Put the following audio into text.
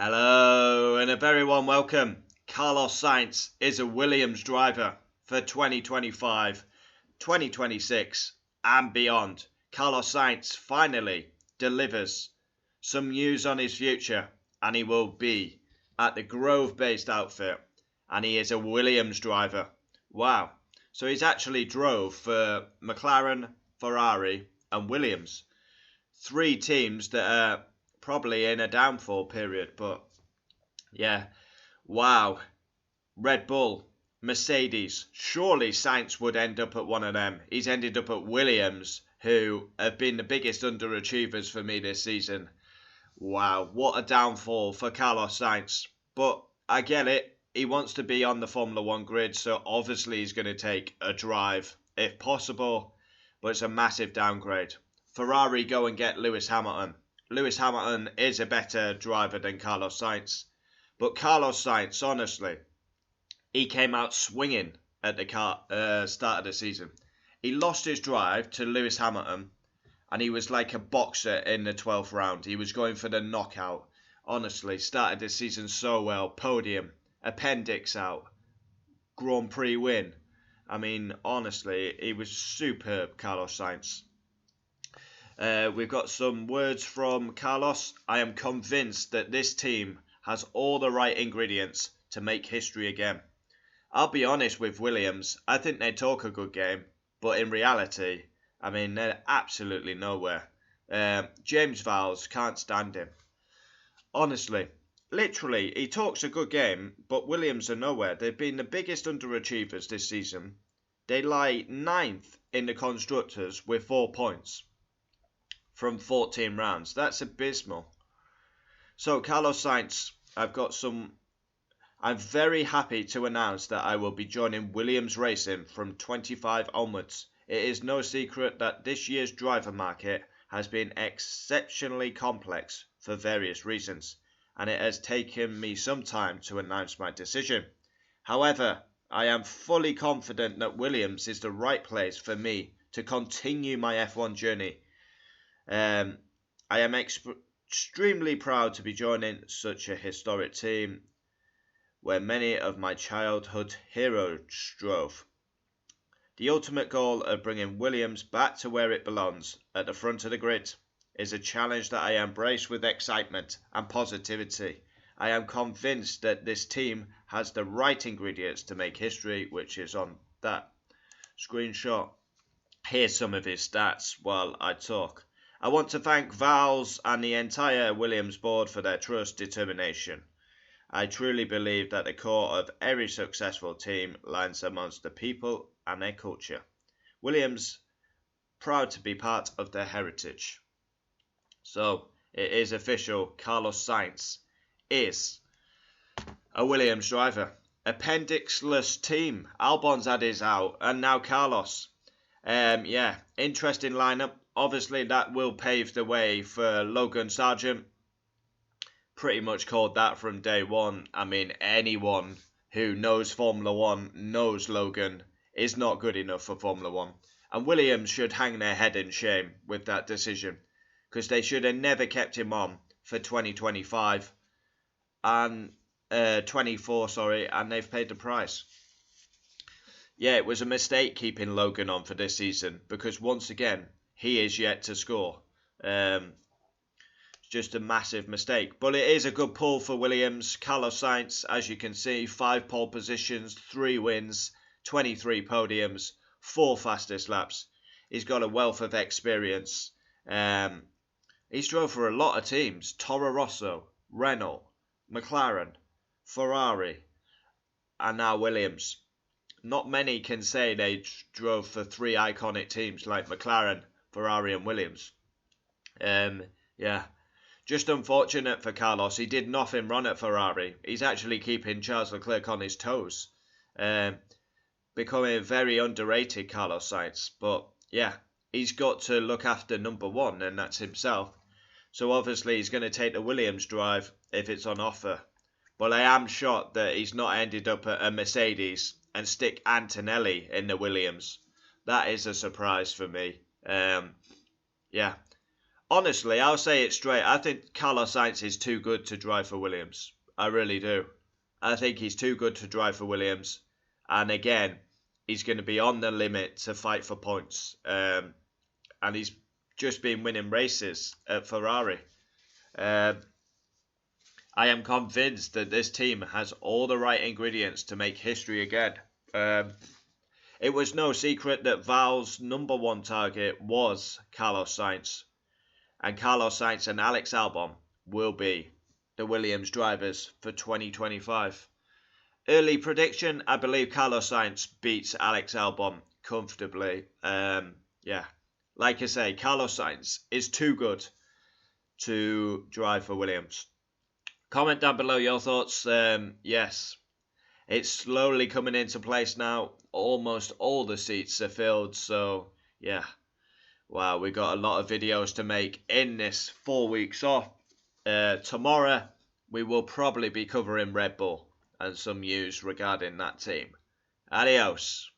Hello and a very warm welcome. Carlos Sainz is a Williams driver for 2025, 2026 and beyond. Carlos Sainz finally delivers some news on his future and he will be at the Grove-based outfit and he is a Williams driver. Wow. So he's actually drove for McLaren, Ferrari and Williams. Three teams that are probably in a downfall period, but yeah, wow. Red Bull, Mercedes, surely Sainz would end up at one of them. He's ended up at Williams, who have been the biggest underachievers for me this season. Wow, what a downfall for Carlos Sainz. But I get it, he wants to be on the Formula 1 grid, so obviously he's going to take a drive, if possible, but it's a massive downgrade. Ferrari go and get Lewis Hamilton. Lewis Hamilton is a better driver than Carlos Sainz. But Carlos Sainz, honestly, he came out swinging at the start of the season. He lost his drive to Lewis Hamilton, and he was like a boxer in the 12th round. He was going for the knockout. Honestly, started the season so well. Podium, appendix out, Grand Prix win. I mean, honestly, he was superb, Carlos Sainz. We've got some words from Carlos. I am convinced that this team has all the right ingredients to make history again. I'll be honest with Williams, I think they talk a good game, but in reality, I mean, they're absolutely nowhere. James Vowles can't stand him. Honestly, literally, he talks a good game, but Williams are nowhere. They've been the biggest underachievers this season. They lie 9th in the Constructors with 4 points from 14 rounds. That's abysmal. So Carlos Sainz, I'm very happy to announce that I will be joining Williams Racing from 25 onwards. It is no secret that this year's driver market has been exceptionally complex for various reasons, and it has taken me some time to announce my decision. However, I am fully confident that Williams is the right place for me to continue my F1 journey. I am extremely proud to be joining such a historic team where many of my childhood heroes drove. The ultimate goal of bringing Williams back to where it belongs, at the front of the grid, is a challenge that I embrace with excitement and positivity. I am convinced that this team has the right ingredients to make history, which is on that screenshot. Here's some of his stats while I talk. I want to thank Vowles and the entire Williams board for their trust, determination. I truly believe that the core of every successful team lies amongst the people and their culture. Williams, proud to be part of their heritage. So, it is official, Carlos Sainz is a Williams driver. Appendixless team. Albon's had his out, and now Carlos. Interesting lineup. Obviously, that will pave the way for Logan Sargent. Pretty much called that from day one. I mean, anyone who knows Formula 1 knows Logan is not good enough for Formula 1. And Williams should hang their head in shame with that decision, because they should have never kept him on for 2025 and 24, and they've paid the price. Yeah, it was a mistake keeping Logan on for this season, because once again, he is yet to score. Just a massive mistake. But it is a good pull for Williams. Carlos Sainz, as you can see, 5 pole positions, 3 wins, 23 podiums, 4 fastest laps. He's got a wealth of experience. He's drove for a lot of teams. Toro Rosso, Renault, McLaren, Ferrari, and now Williams. Not many can say they drove for 3 iconic teams like McLaren, Ferrari and Williams. Just unfortunate for Carlos. He did nothing wrong at Ferrari. He's actually keeping Charles Leclerc on his toes. Becoming very underrated, Carlos Sainz. But yeah, he's got to look after number 1, and that's himself. So obviously he's going to take the Williams drive if it's on offer. But I am shocked that he's not ended up at a Mercedes and stick Antonelli in the Williams. That is a surprise for me. honestly, I'll say it straight. I think Carlos Sainz is too good to drive for Williams. I really do. I think he's too good to drive for Williams. And again, he's going to be on the limit to fight for points. And he's just been winning races at Ferrari. I am convinced that this team has all the right ingredients to make history again. It was no secret that Val's #1 target was Carlos Sainz. And Carlos Sainz and Alex Albon will be the Williams drivers for 2025. Early prediction, I believe Carlos Sainz beats Alex Albon comfortably. Yeah, like I say, Carlos Sainz is too good to drive for Williams. Comment down below your thoughts. Yes, it's slowly coming into place now. Almost all the seats are filled, so yeah. Wow, we got a lot of videos to make in this 4 weeks off. Tomorrow, we will probably be covering Red Bull and some news regarding that team. Adios.